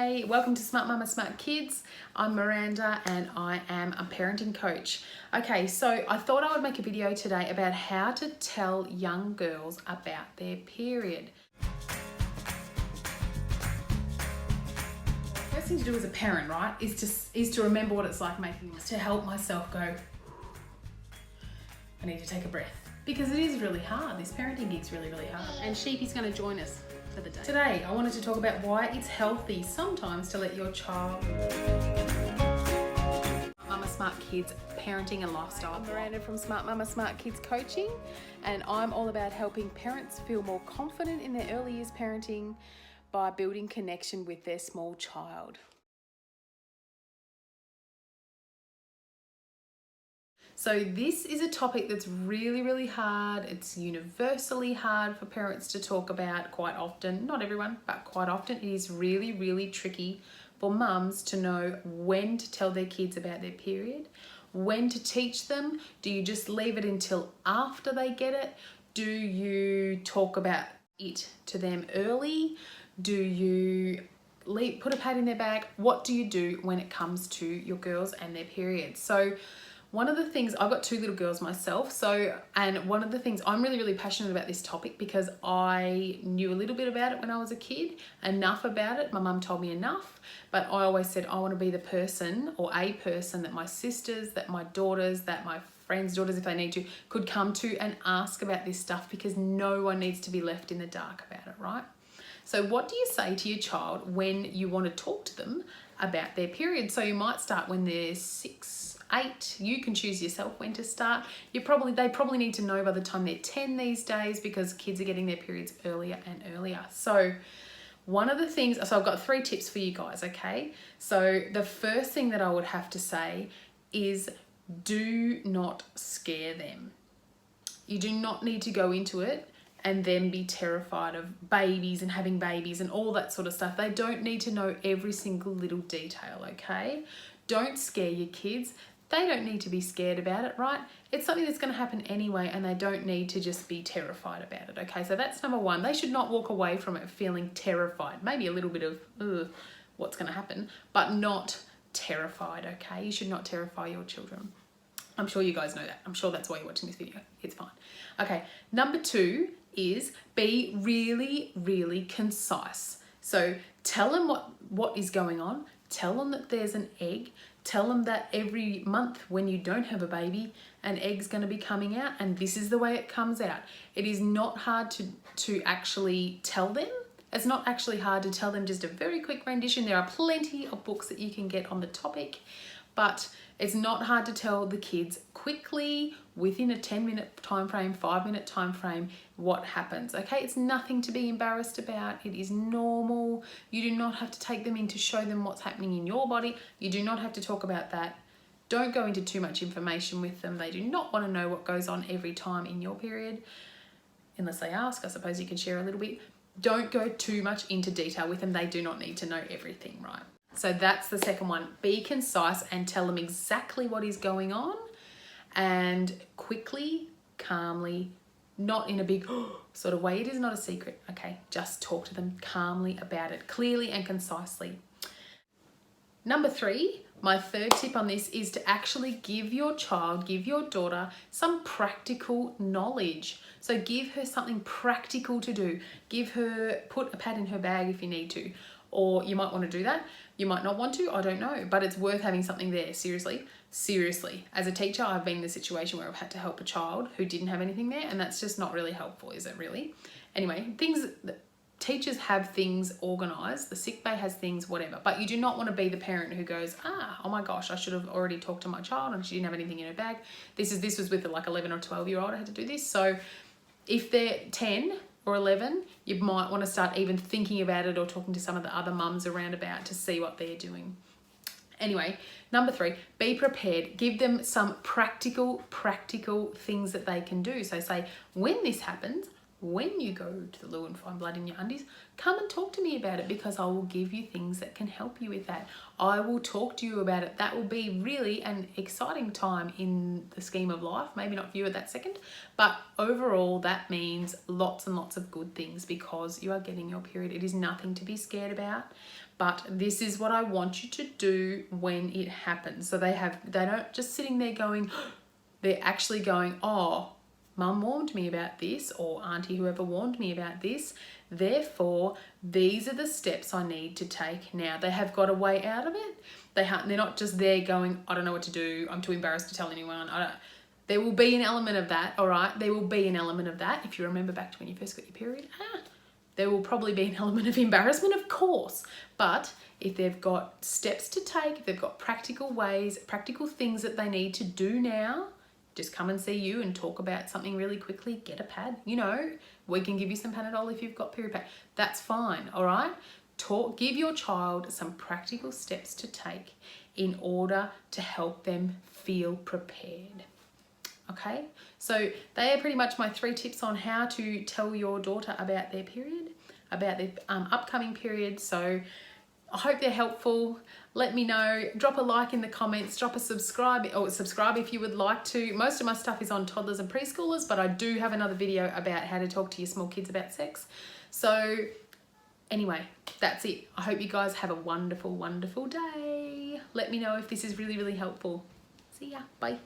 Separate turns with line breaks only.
Hey, welcome to Smart Mama, Smart Kids. I'm Miranda and I am a parenting coach. Okay, so I thought I would make a video today about how to tell young girls about their period. First thing to do as a parent, right, is to remember what it's like making this, to help myself go, I need to take a breath. Because it is really hard. This parenting gig's really, really hard. And Sheepy's going to join us for the day. Today, I wanted to talk about why it's healthy sometimes to let your child... Mama Smart Kids Parenting and Lifestyle. I'm Miranda from Smart Mama Smart Kids Coaching, and I'm all about helping parents feel more confident in their early years parenting by building connection with their small child. So this is a topic that's really, really hard. It's universally hard for parents to talk about quite often. Not everyone, but quite often. It is really, really tricky for mums to know when to tell their kids about their period, when to teach them. Do you just leave it until after they get it? Do you talk about it to them early? Do you put a pad in their bag? What do you do when it comes to your girls and their periods? So one of the things, I've got two little girls myself, and one of the things, I'm really, really passionate about this topic because I knew a little bit about it when I was a kid, enough about it. My mum told me enough, but I always said I want to be the person or a person that my sisters, that my daughters, that my friends' daughters, if they need to, could come to and ask about this stuff because no one needs to be left in the dark about it, right? So what do you say to your child when you want to talk to them about their period? So you might start when they're 6, 8. You can choose yourself when to start. They probably need to know by the time they're 10 these days because kids are getting their periods earlier and earlier. So one of the things, so I've got 3 tips for you guys, okay? So the first thing that I would have to say is do not scare them. You do not need to go into it and then be terrified of babies and having babies and all that sort of stuff. They don't need to know every single little detail, okay? Don't scare your kids. They don't need to be scared about it, right? It's something that's gonna happen anyway and they don't need to just be terrified about it, okay? So that's number one. They should not walk away from it feeling terrified. Maybe a little bit of, what's gonna happen, but not terrified, okay? You should not terrify your children. I'm sure you guys know that. I'm sure that's why you're watching this video. It's fine. Okay, number 2 is be really, really concise. So tell them what is going on. Tell them that there's an egg. Tell them that every month when you don't have a baby, an egg's going to be coming out and this is the way it comes out. It is not hard to actually tell them. It's not actually hard to tell them just a very quick rendition. There are plenty of books that you can get on the topic, but it's not hard to tell the kids quickly within a 10-minute time frame, 5-minute time frame, what happens, okay? It's nothing to be embarrassed about. It is normal. You do not have to take them in to show them what's happening in your body. You do not have to talk about that. Don't go into too much information with them. They do not want to know what goes on every time in your period, unless they ask. I suppose you can share a little bit. Don't go too much into detail with them. They do not need to know everything, right? So that's the second one. Be concise and tell them exactly what is going on and quickly, calmly, not in a big sort of way. It is not a secret, okay? Just talk to them calmly about it, clearly and concisely. Number 3, my third tip on this is to actually give your child, give your daughter some practical knowledge. So give her something practical to do. Put a pad in her bag if you need to. Or you might want to do that. You might not want to, I don't know, but it's worth having something there, seriously. Seriously. As a teacher, I've been in a situation where I've had to help a child who didn't have anything there, and that's just not really helpful, is it really? Anyway, teachers have things organised, the sick bay has things, whatever, but you do not want to be the parent who goes, oh my gosh, I should have already talked to my child and she didn't have anything in her bag. This was with like 11 or 12-year-old, I had to do this. So if they're 10, or 11, you might want to start even thinking about it or talking to some of the other mums around about to see what they're doing. Anyway, number 3, be prepared. Give them some practical things that they can do. So say, when this happens, when you go to the loo and find blood in your undies, come and talk to me about it, because I will give you things that can help you with that. I will talk to you about it. That will be really an exciting time in the scheme of life. Maybe not for you at that second, but overall that means lots and lots of good things, because you are getting your period. It is nothing to be scared about, but this is what I want you to do when it happens. So they don't just sitting there going, they're actually going, oh, Mum warned me about this, or auntie whoever warned me about this. Therefore, these are the steps I need to take now. They have got a way out of it. They're not just there going, I don't know what to do. I'm too embarrassed to tell anyone. There will be an element of that, all right? There will be an element of that. If you remember back to when you first got your period, there will probably be an element of embarrassment, of course. But if they've got steps to take, if they've got practical ways, practical things that they need to do now, just come and see you and talk about something really quickly. Get a pad. You know, we can give you some Panadol if you've got period pain. That's fine, all right? Give your child some practical steps to take in order to help them feel prepared. Okay, so they are pretty much my 3 tips on how to tell your daughter about their period, about their upcoming period. So I hope they're helpful. Let me know. Drop a like in the comments. Drop a subscribe, or subscribe if you would like to. Most of my stuff is on toddlers and preschoolers, but I do have another video about how to talk to your small kids about sex. So anyway, that's it. I hope you guys have a wonderful, wonderful day. Let me know if this is really, really helpful. See ya. Bye.